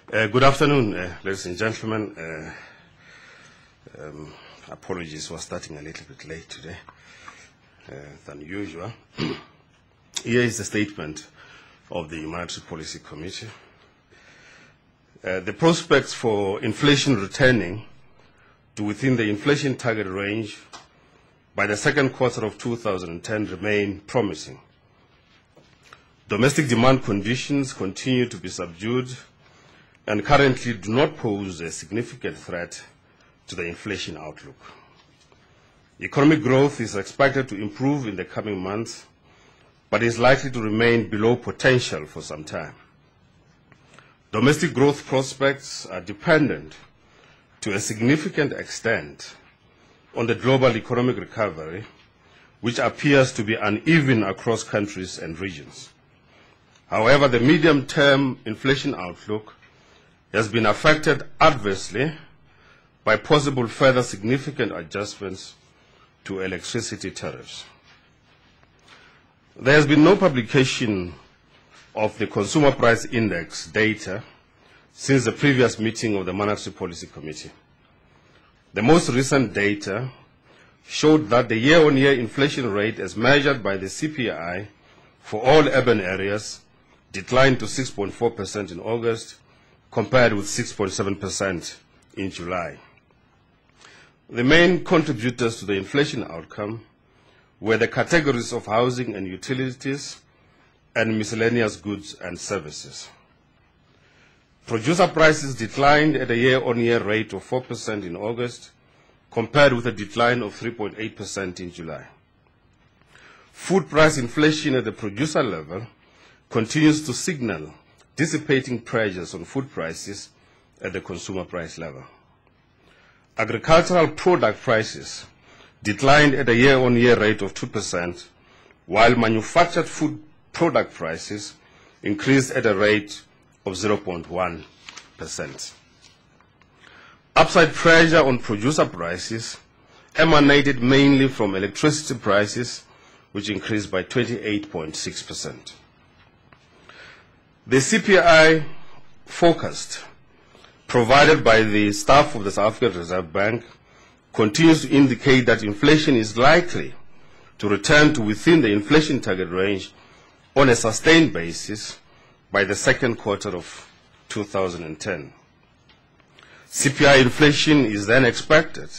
Good afternoon, ladies and gentlemen. Apologies for starting a little bit late today than usual. Here is the statement of the Monetary Policy Committee. The prospects for inflation returning to within the inflation target range by the second quarter of 2010 remain promising. Domestic demand conditions continue to be subdued and currently do not pose a significant threat to the inflation outlook. Economic growth is expected to improve in the coming months, but is likely to remain below potential for some time. Domestic growth prospects are dependent to a significant extent on the global economic recovery, which appears to be uneven across countries and regions. However, the medium-term inflation outlook has been affected adversely by possible further significant adjustments to electricity tariffs. There has been no publication of the Consumer Price Index data since the previous meeting of the Monetary Policy Committee. The most recent data showed that the year-on-year inflation rate as measured by the CPI for all urban areas declined to 6.4% in August, compared with 6.7% in July. The main contributors to the inflation outcome were the categories of housing and utilities and miscellaneous goods and services. Producer prices declined at a year-on-year rate of 4% in August, compared with a decline of 3.8% in July. Food price inflation at the producer level continues to signal dissipating pressures on food prices at the consumer price level. Agricultural product prices declined at a year-on-year rate of 2%, while manufactured food product prices increased at a rate of 0.1%. Upside pressure on producer prices emanated mainly from electricity prices, which increased by 28.6%. The CPI forecast provided by the staff of the South African Reserve Bank continues to indicate that inflation is likely to return to within the inflation target range on a sustained basis by the second quarter of 2010. CPI inflation is then expected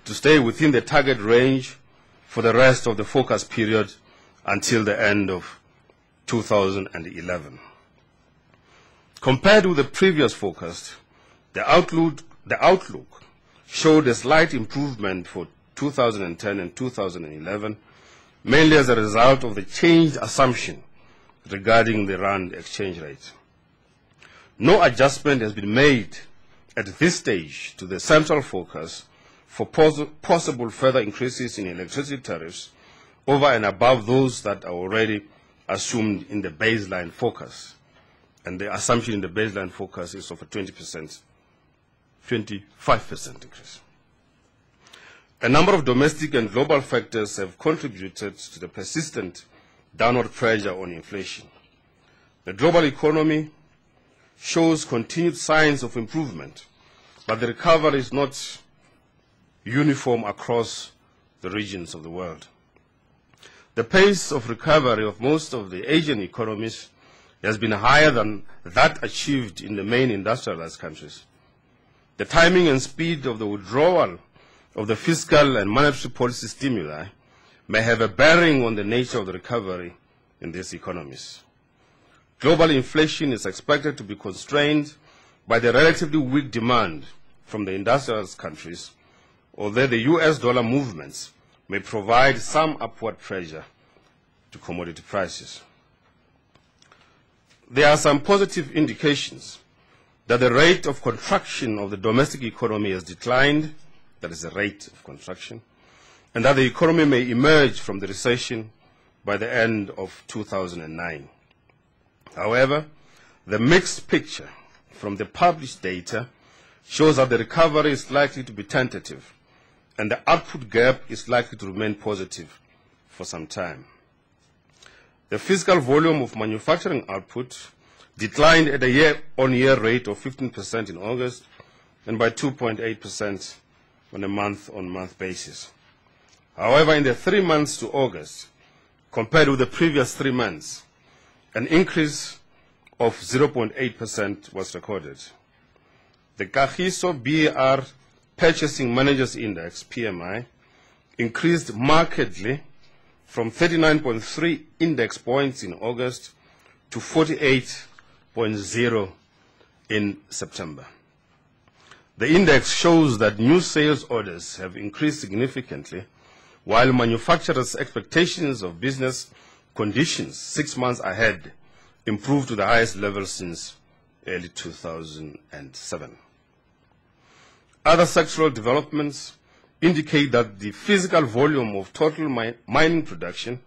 to stay within the target range for the rest of the forecast period until the end of 2011. Compared with the previous forecast, the outlook showed a slight improvement for 2010 and 2011, mainly as a result of the changed assumption regarding the rand exchange rate. No adjustment has been made at this stage to the central forecast for possible further increases in electricity tariffs over and above those that are already assumed in the baseline forecast. And the assumption in the baseline forecast is of a 25% increase. A number of domestic and global factors have contributed to the persistent downward pressure on inflation. The global economy shows continued signs of improvement, but the recovery is not uniform across the regions of the world. The pace of recovery of most of the Asian economies has been higher than that achieved in the main industrialized countries. The timing and speed of the withdrawal of the fiscal and monetary policy stimuli may have a bearing on the nature of the recovery in these economies. Global inflation is expected to be constrained by the relatively weak demand from the industrialized countries, although the US dollar movements may provide some upward pressure to commodity prices. There are some positive indications that the rate of contraction of the domestic economy has declined, that is the rate of contraction, and that the economy may emerge from the recession by the end of 2009. However, the mixed picture from the published data shows that the recovery is likely to be tentative, and the output gap is likely to remain positive for some time. The physical volume of manufacturing output declined at a year-on-year rate of 15% in August and by 2.8% on a month-on-month basis. However, in the 3 months to August, compared with the previous 3 months, an increase of 0.8% was recorded. The Kagiso BER Purchasing Managers Index, PMI, increased markedly from 39.3 index points in August to 48.0 in September. The index shows that new sales orders have increased significantly, while manufacturers' expectations of business conditions 6 months ahead improved to the highest level since early 2007. Other sectoral developments indicate that the physical volume of total mining production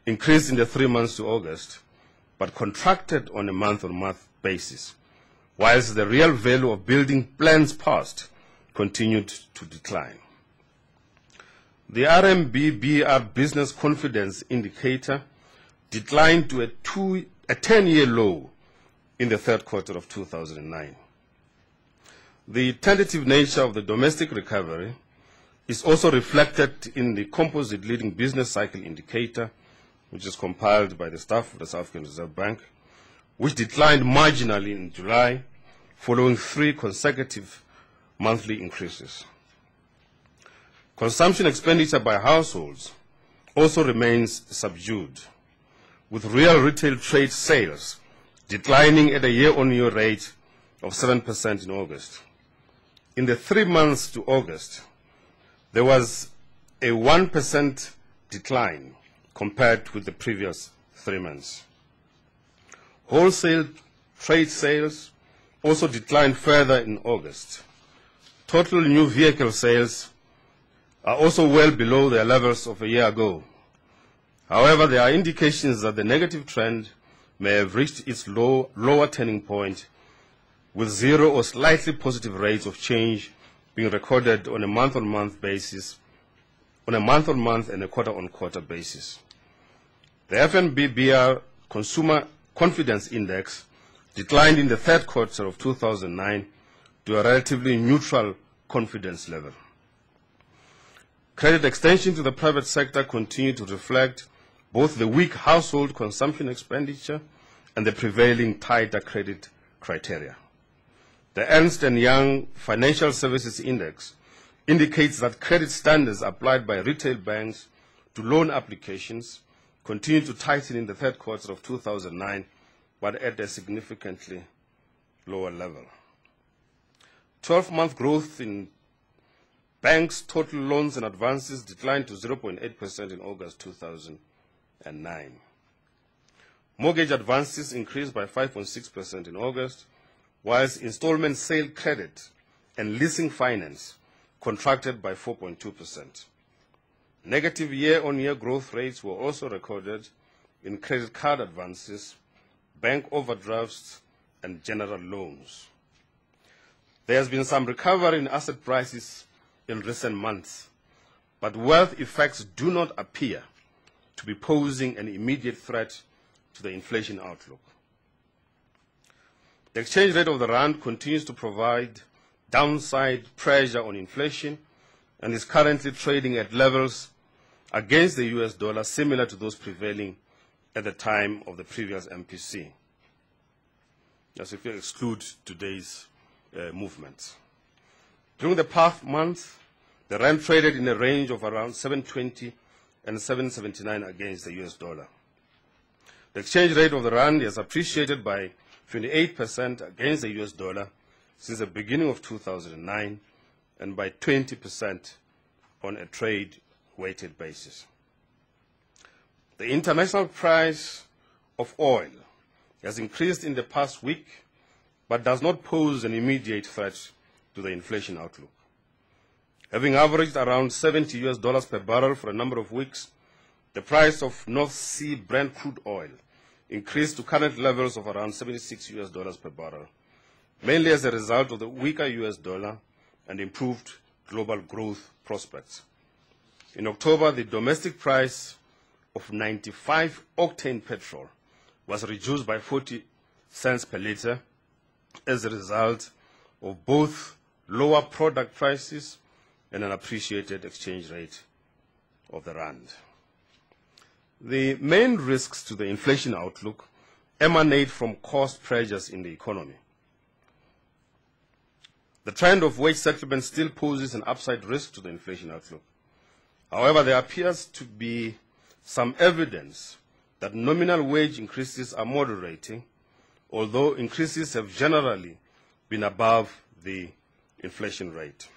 increased in the 3 months to August, but contracted on a month-on-month basis, whilst the real value of building plans passed continued to decline. The RMB BER Business Confidence Indicator declined to a 10-year low in the third quarter of 2009. The tentative nature of the domestic recovery is also reflected in the Composite Leading Business Cycle Indicator, which is compiled by the staff of the South African Reserve Bank, which declined marginally in July, following 3 consecutive monthly increases. Consumption expenditure by households also remains subdued, with real retail trade sales declining at a year-on-year rate of 7% in August. In the 3 months to August, there was a 1% decline compared with the previous 3 months. Wholesale trade sales also declined further in August. Total new vehicle sales are also well below their levels of a year ago. However, there are indications that the negative trend may have reached its lower turning point, with 0 or slightly positive rates of change being recorded on a month-on-month basis, on a month-on-month and a quarter-on-quarter basis. The FNB BER Consumer Confidence Index declined in the third quarter of 2009 to a relatively neutral confidence level. Credit extension to the private sector continued to reflect both the weak household consumption expenditure and the prevailing tighter credit criteria. The Ernst & Young Financial Services Index indicates that credit standards applied by retail banks to loan applications continued to tighten in the third quarter of 2009, but at a significantly lower level. 12-month growth in banks' total loans and advances declined to 0.8% in August 2009. Mortgage advances increased by 5.6% in August, whilst installment sale credit and leasing finance contracted by 4.2%. Negative year-on-year growth rates were also recorded in credit card advances, bank overdrafts, and general loans. There has been some recovery in asset prices in recent months, but wealth effects do not appear to be posing an immediate threat to the inflation outlook. The exchange rate of the rand continues to provide downside pressure on inflation and is currently trading at levels against the US dollar similar to those prevailing at the time of the previous MPC, as if you exclude today's movements. During the past month, the rand traded in a range of around 720 and 779 against the US dollar. The exchange rate of the rand has appreciated by 28% against the US dollar since the beginning of 2009 and by 20% on a trade-weighted basis. The international price of oil has increased in the past week, but does not pose an immediate threat to the inflation outlook. Having averaged around $70 per barrel for a number of weeks, the price of North Sea Brent crude oil increased to current levels of around $76 per barrel, mainly as a result of the weaker US dollar and improved global growth prospects. In October, the domestic price of 95 octane petrol was reduced by 40 cents per litre as a result of both lower product prices and an appreciated exchange rate of the rand. The main risks to the inflation outlook emanate from cost pressures in the economy. The trend of wage settlement still poses an upside risk to the inflation outlook. However, there appears to be some evidence that nominal wage increases are moderating, although increases have generally been above the inflation rate.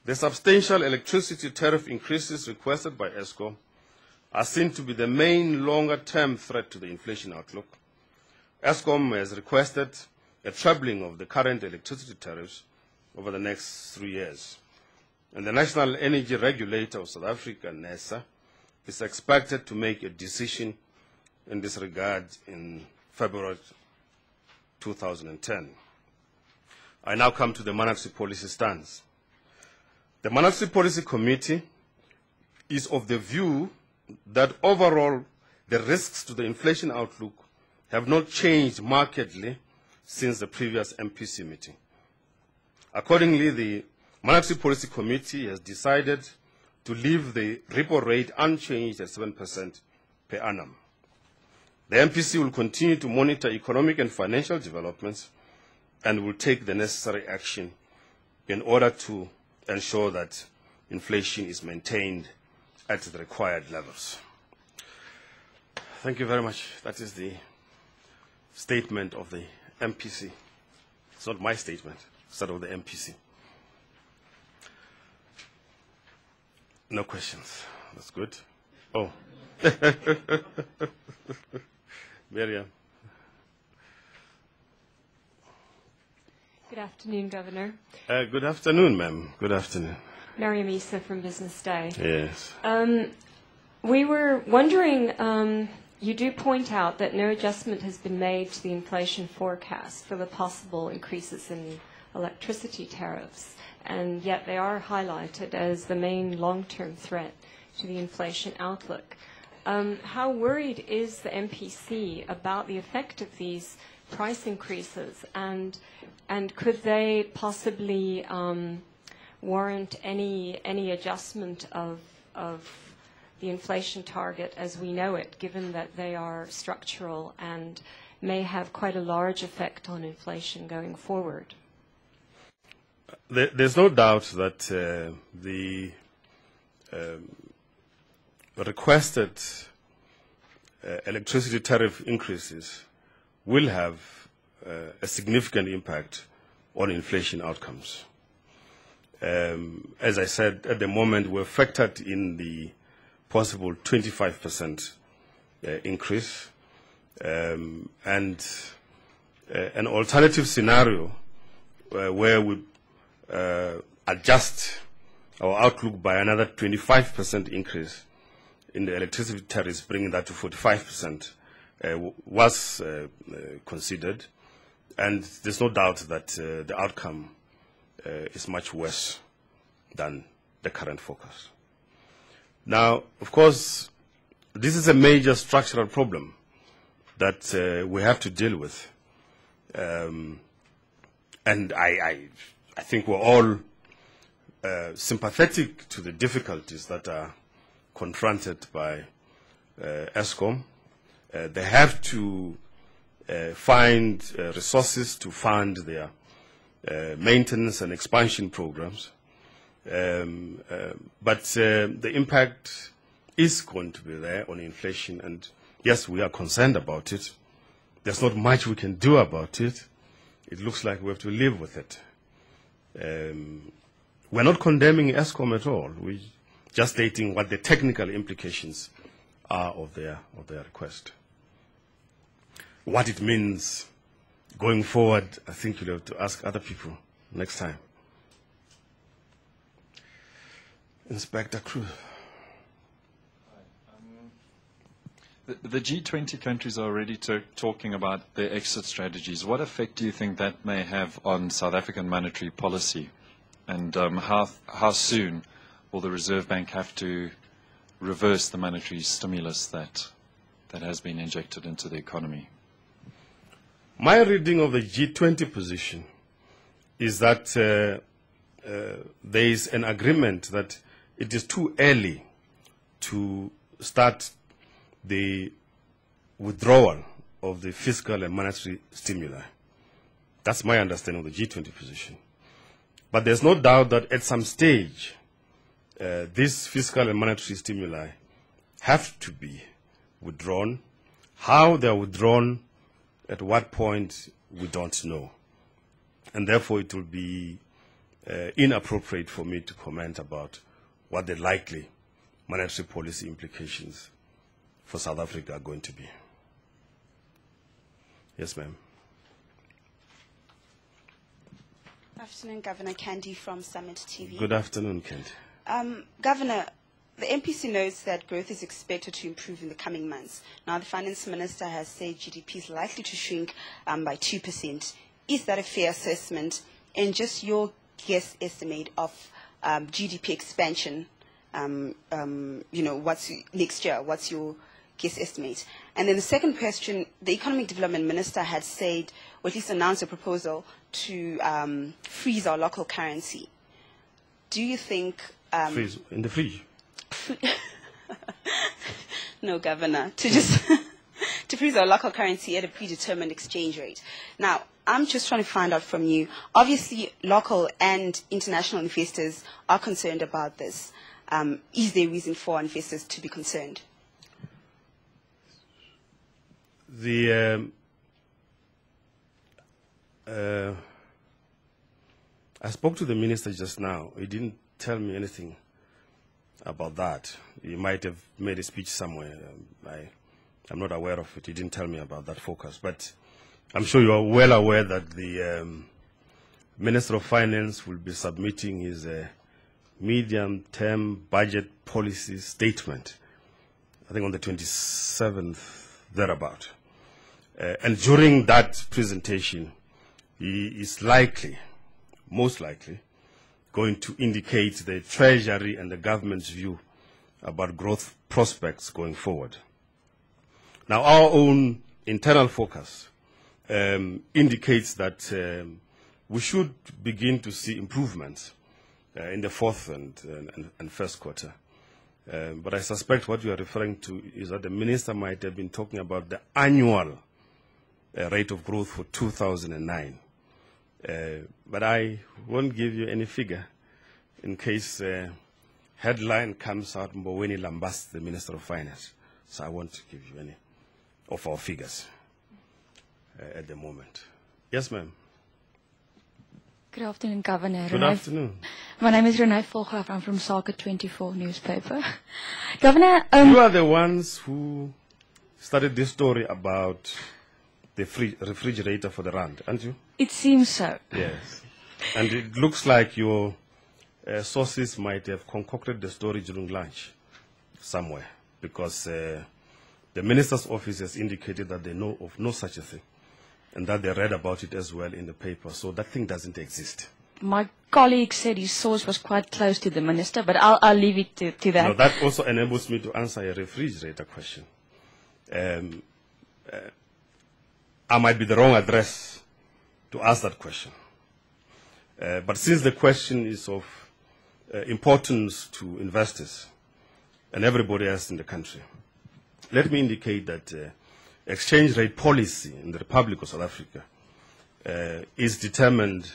The substantial electricity tariff increases requested by Eskom are seen to be the main longer-term threat to the inflation outlook. Eskom has requested a trebling of the current electricity tariffs over the next 3 years. And the National Energy Regulator of South Africa, NERSA, is expected to make a decision in this regard in February 2010. I now come to the monetary policy stance. The Monetary Policy Committee is of the view that overall the risks to the inflation outlook have not changed markedly since the previous MPC meeting. Accordingly, the Monetary Policy Committee has decided to leave the repo rate unchanged at 7% per annum. The MPC will continue to monitor economic and financial developments and will take the necessary action in order to ensure that inflation is maintained at the required levels. Thank you very much. That is the statement of the MPC. It's not my statement, it's that of the MPC. No questions. That's good. Oh. Miriam. Good afternoon, Governor. Good afternoon, ma'am. Good afternoon. Miriam Issa from Business Day. Yes. We were wondering, you do point out that no adjustment has been made to the inflation forecast for the possible increases in electricity tariffs, and yet they are highlighted as the main long-term threat to the inflation outlook. How worried is the MPC about the effect of these price increases, and could they possibly warrant any adjustment of the inflation target as we know it, given that they are structural and may have quite a large effect on inflation going forward? There's no doubt that the requested electricity tariff increases will have a significant impact on inflation outcomes. As I said, at the moment, we're factored in the possible 25% increase, and an alternative scenario where we adjust our outlook by another 25% increase in the electricity tariffs, bringing that to 45%, was considered, and there's no doubt that the outcome is much worse than the current forecast. Now, of course, this is a major structural problem that we have to deal with, and I think we're all sympathetic to the difficulties that are confronted by Eskom. They have to find resources to fund their maintenance and expansion programs. But the impact is going to be there on inflation, and yes, we are concerned about it. There's not much we can do about it. It looks like we have to live with it. We're not condemning Eskom at all. We're just stating what the technical implications are of their request. What it means going forward, I think you'll have to ask other people next time. Inspector Cruz. The G20 countries are already talking about their exit strategies. What effect do you think that may have on South African monetary policy? And how soon will the Reserve Bank have to reverse the monetary stimulus that has been injected into the economy? My reading of the G20 position is that there is an agreement that it is too early to start the withdrawal of the fiscal and monetary stimuli. That's my understanding of the G20 position. But there's no doubt that at some stage, these fiscal and monetary stimuli have to be withdrawn. How they're withdrawn, at what point, we don't know. And therefore, it will be inappropriate for me to comment about what the likely monetary policy implications for South Africa are going to be. Yes, ma'am. Good afternoon, Governor. Candy from Summit TV. Good afternoon, Candy. Governor, the MPC notes that growth is expected to improve in the coming months. Now, the Finance Minister has said GDP is likely to shrink by 2%. Is that a fair assessment? And just your guess estimate of GDP expansion, what's next year? What's your guess estimate? And then the second question, the Economic Development Minister had said, or at least announced a proposal to freeze our local currency. Do you think... freeze in the fridge? No, Governor, to just to freeze our local currency at a predetermined exchange rate. Now, I'm just trying to find out from you, obviously local and international investors are concerned about this. Is there reason for investors to be concerned? I spoke to the minister just now. He didn't tell me anything about that. He might have made a speech somewhere. I'm not aware of it. He didn't tell me about that focus. But I'm sure you are well aware that the Minister of Finance will be submitting his medium-term budget policy statement, I think on the 27th, thereabout. And during that presentation, he is likely, most likely, going to indicate the Treasury and the government's view about growth prospects going forward. Now, our own internal focus indicates that we should begin to see improvements in the fourth and first quarter. But I suspect what you are referring to is that the minister might have been talking about the annual rate of growth for 2009. But I won't give you any figure in case headline comes out, Mboweni Lambas, the Minister of Finance. So I won't give you any of our figures at the moment. Yes, ma'am. Good afternoon, Governor. Good afternoon. My name is Renee Volgraaf. I'm from Sake 24 newspaper. Governor... you are the ones who started this story about the refrigerator for the rand, aren't you? It seems so. Yes. And it looks like your sources might have concocted the story during lunch somewhere, because the minister's office has indicated that they know of no such a thing, and that they read about it as well in the paper. So that thing doesn't exist. My colleague said his source was quite close to the minister, but I'll leave it to that. No, that also enables me to answer a refrigerator question. I might be the wrong address to ask that question. But since the question is of importance to investors and everybody else in the country, let me indicate that exchange rate policy in the Republic of South Africa is determined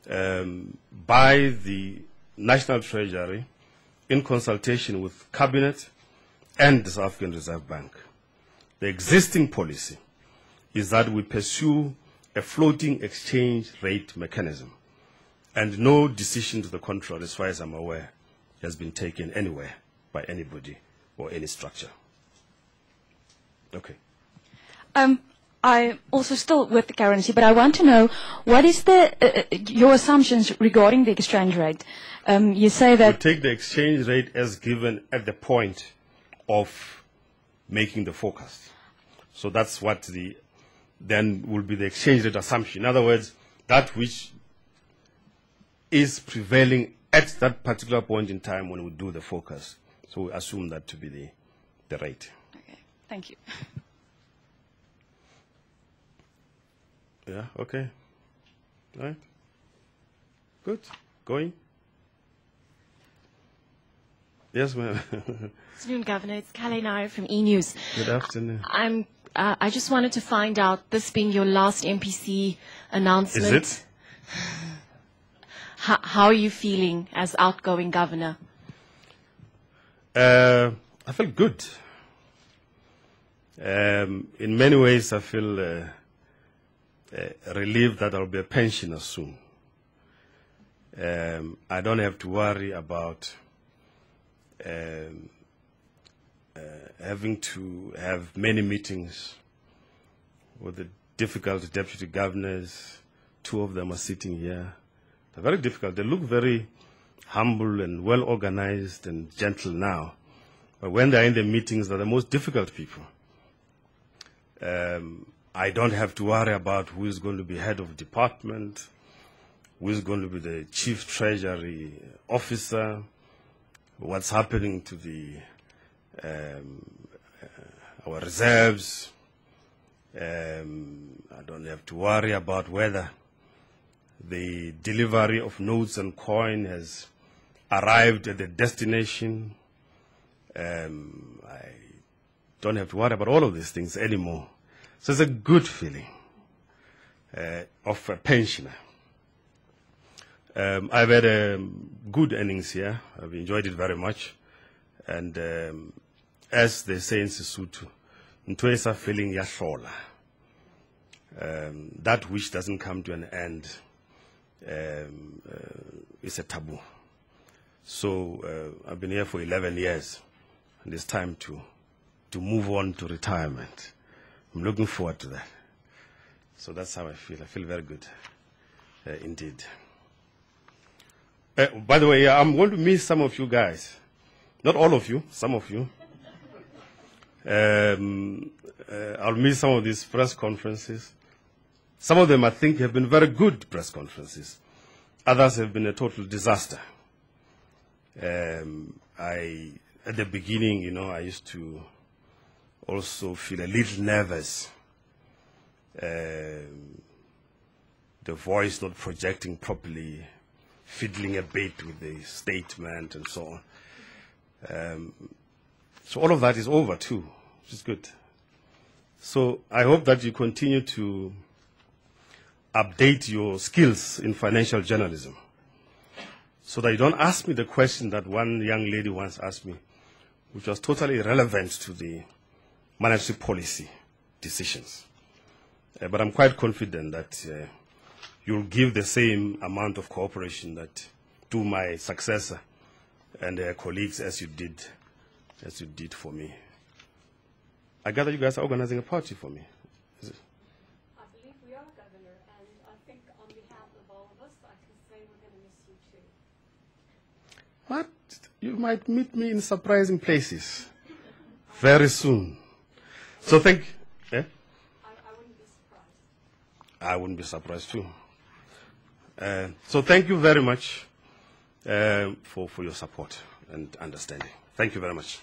by the National Treasury in consultation with Cabinet and the South African Reserve Bank. The existing policy is that we pursue a floating exchange rate mechanism, and no decision to the contrary, as far as I'm aware, has been taken anywhere by anybody or any structure. Okay. I'm also still with the currency, but I want to know what is your assumptions regarding the exchange rate. You say that... We take the exchange rate as given at the point of making the forecast. So that's what then will be the exchange rate assumption. In other words, that which is prevailing at that particular point in time when we do the forecast. So we assume that to be the rate. Okay, thank you. Yeah, okay. All right. Good. Going. Yes, ma'am. Good afternoon, Governor. It's Calais Nair from E-News. Good afternoon. I just wanted to find out, this being your last MPC announcement. Is it? How are you feeling as outgoing governor? I feel good. In many ways, I feel relieved that I'll be a pensioner soon. I don't have to worry about having to have many meetings with the difficult deputy governors. 2 of them are sitting here. They're very difficult. They look very humble and well organized and gentle now. But when they're in the meetings, they're the most difficult people. I don't have to worry about who is going to be head of department, who is going to be the chief treasury officer, what's happening to the our reserves. I don't have to worry about whether the delivery of notes and coin has arrived at the destination. I don't have to worry about all of these things anymore. So it's a good feeling of a pensioner. I've had good earnings here. I've enjoyed it very much. And as they say in Sesotho, ntho e sa feeling ya hlola. That which doesn't come to an end is a taboo. So I've been here for 11 years, and it's time to move on to retirement. I'm looking forward to that. So that's how I feel. I feel very good, indeed. By the way, I'm going to miss some of you guys. Not all of you, some of you. I'll miss some of these press conferences. Some of them, I think, have been very good press conferences. Others have been a total disaster. At the beginning, you know, I used to also feel a little nervous. The voice not projecting properly, fiddling a bit with the statement and so on. So all of that is over too, which is good. So I hope that you continue to update your skills in financial journalism so that you don't ask me the question that one young lady once asked me, which was totally irrelevant to the monetary policy decisions. But I'm quite confident that you'll give the same amount of cooperation that to my successor and their colleagues as you did for me. I gather you guys are organizing a party for me. Is it? I believe we are, Governor, and I think on behalf of all of us, I can say we're going to miss you too. What? You might meet me in surprising places very soon. So thank you. Eh? I wouldn't be surprised. I wouldn't be surprised too. So thank you very much for your support and understanding. Thank you very much.